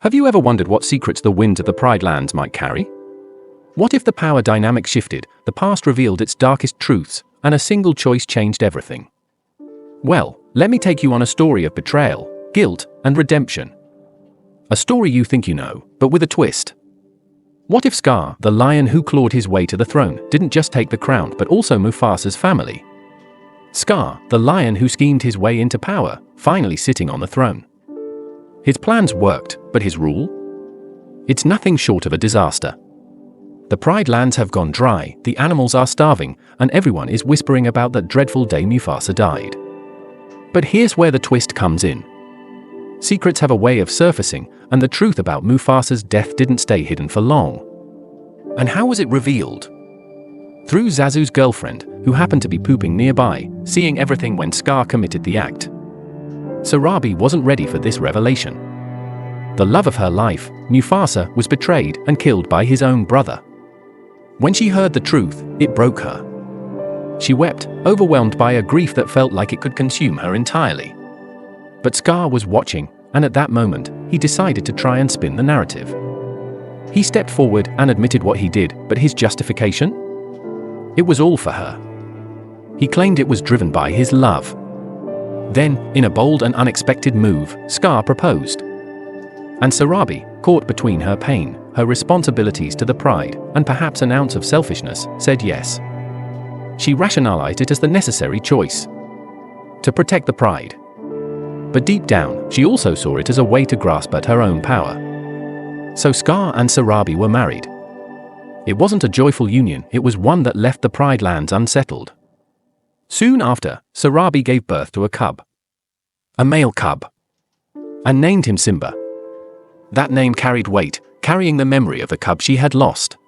Have you ever wondered what secrets the winds of the Pride Lands might carry? What if the power dynamic shifted, the past revealed its darkest truths, and a single choice changed everything? Well, let me take you on a story of betrayal, guilt, and redemption. A story you think you know, but with a twist. What if Scar, the lion who clawed his way to the throne, didn't just take the crown but also Mufasa's family? Scar, the lion who schemed his way into power, finally sitting on the throne. His plans worked, but his rule? It's nothing short of a disaster. The Pride Lands have gone dry, the animals are starving, and everyone is whispering about that dreadful day Mufasa died. But here's where the twist comes in. Secrets have a way of surfacing, and the truth about Mufasa's death didn't stay hidden for long. And how was it revealed? Through Zazu's girlfriend, who happened to be pooping nearby, seeing everything when Scar committed the act. Sarabi wasn't ready for this revelation. The love of her life, Mufasa, was betrayed and killed by his own brother. When she heard the truth, it broke her. She wept, overwhelmed by a grief that felt like it could consume her entirely. But Scar was watching, and at that moment, he decided to try and spin the narrative. He stepped forward and admitted what he did, but his justification? It was all for her. He claimed it was driven by his love. Then, in a bold and unexpected move, Scar proposed. And Sarabi, caught between her pain, her responsibilities to the pride, and perhaps an ounce of selfishness, said yes. She rationalized it as the necessary choice. To protect the pride. But deep down, she also saw it as a way to grasp at her own power. So Scar and Sarabi were married. It wasn't a joyful union, it was one that left the Pride Lands unsettled. Soon after, Sarabi gave birth to a cub. A male cub. And named him Simba. That name carried weight, carrying the memory of the cub she had lost.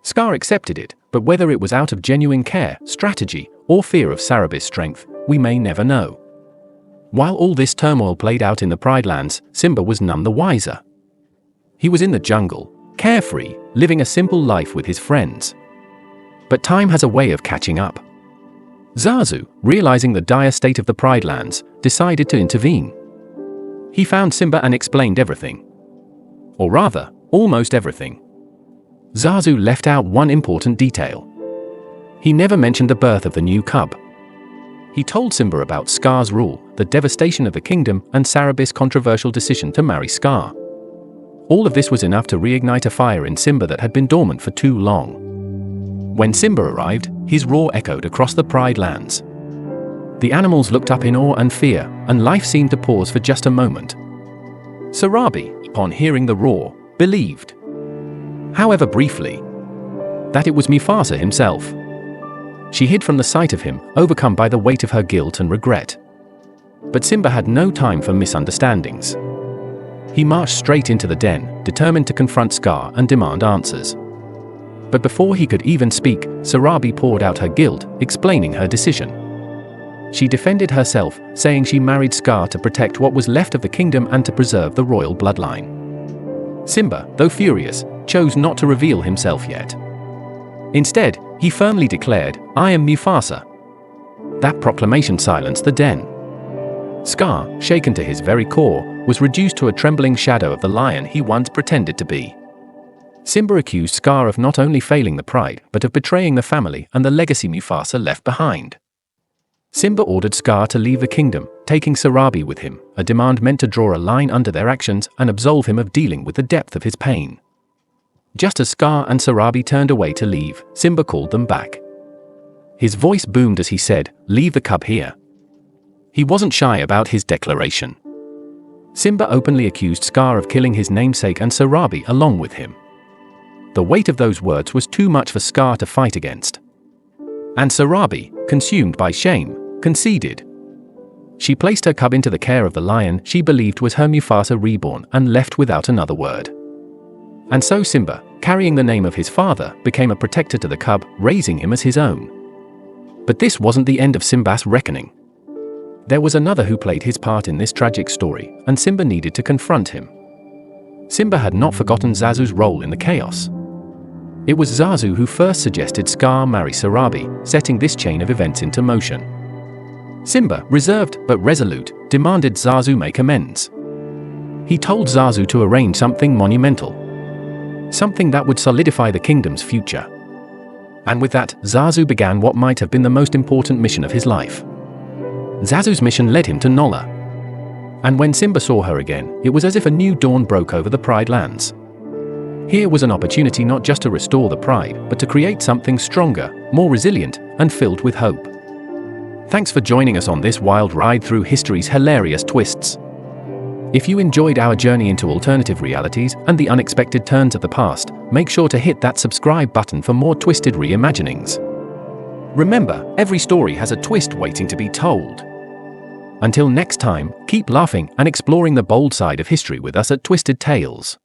Scar accepted it, but whether it was out of genuine care, strategy, or fear of Sarabi's strength, we may never know. While all this turmoil played out in the Pride Lands, Simba was none the wiser. He was in the jungle, carefree, living a simple life with his friends. But time has a way of catching up. Zazu, realizing the dire state of the Pride Lands, decided to intervene. He found Simba and explained everything. Or rather, almost everything. Zazu left out one important detail. He never mentioned the birth of the new cub. He told Simba about Scar's rule, the devastation of the kingdom, and Sarabi's controversial decision to marry Scar. All of this was enough to reignite a fire in Simba that had been dormant for too long. When Simba arrived, his roar echoed across the Pride Lands. The animals looked up in awe and fear, and life seemed to pause for just a moment. Sarabi, upon hearing the roar, believed, however briefly, that it was Mufasa himself. She hid from the sight of him, overcome by the weight of her guilt and regret. But Simba had no time for misunderstandings. He marched straight into the den, determined to confront Scar and demand answers. But before he could even speak, Sarabi poured out her guilt, explaining her decision. She defended herself, saying she married Scar to protect what was left of the kingdom and to preserve the royal bloodline. Simba, though furious, chose not to reveal himself yet. Instead, he firmly declared, "I am Mufasa." That proclamation silenced the den. Scar, shaken to his very core, was reduced to a trembling shadow of the lion he once pretended to be. Simba accused Scar of not only failing the pride, but of betraying the family and the legacy Mufasa left behind. Simba ordered Scar to leave the kingdom, taking Sarabi with him, a demand meant to draw a line under their actions and absolve him of dealing with the depth of his pain. Just as Scar and Sarabi turned away to leave, Simba called them back. His voice boomed as he said, "Leave the cub here." He wasn't shy about his declaration. Simba openly accused Scar of killing his namesake and Sarabi along with him. The weight of those words was too much for Scar to fight against. And Sarabi, consumed by shame, conceded. She placed her cub into the care of the lion she believed was her Mufasa reborn and left without another word. And so Simba, carrying the name of his father, became a protector to the cub, raising him as his own. But this wasn't the end of Simba's reckoning. There was another who played his part in this tragic story, and Simba needed to confront him. Simba had not forgotten Zazu's role in the chaos. It was Zazu who first suggested Scar marry Sarabi, setting this chain of events into motion. Simba, reserved but resolute, demanded Zazu make amends. He told Zazu to arrange something monumental. Something that would solidify the kingdom's future. And with that, Zazu began what might have been the most important mission of his life. Zazu's mission led him to Nola. And when Simba saw her again, it was as if a new dawn broke over the Pride Lands. Here was an opportunity not just to restore the pride, but to create something stronger, more resilient, and filled with hope. Thanks for joining us on this wild ride through history's hilarious twists. If you enjoyed our journey into alternative realities and the unexpected turns of the past, make sure to hit that subscribe button for more twisted reimaginings. Remember, every story has a twist waiting to be told. Until next time, keep laughing and exploring the bold side of history with us at Twisted Tales.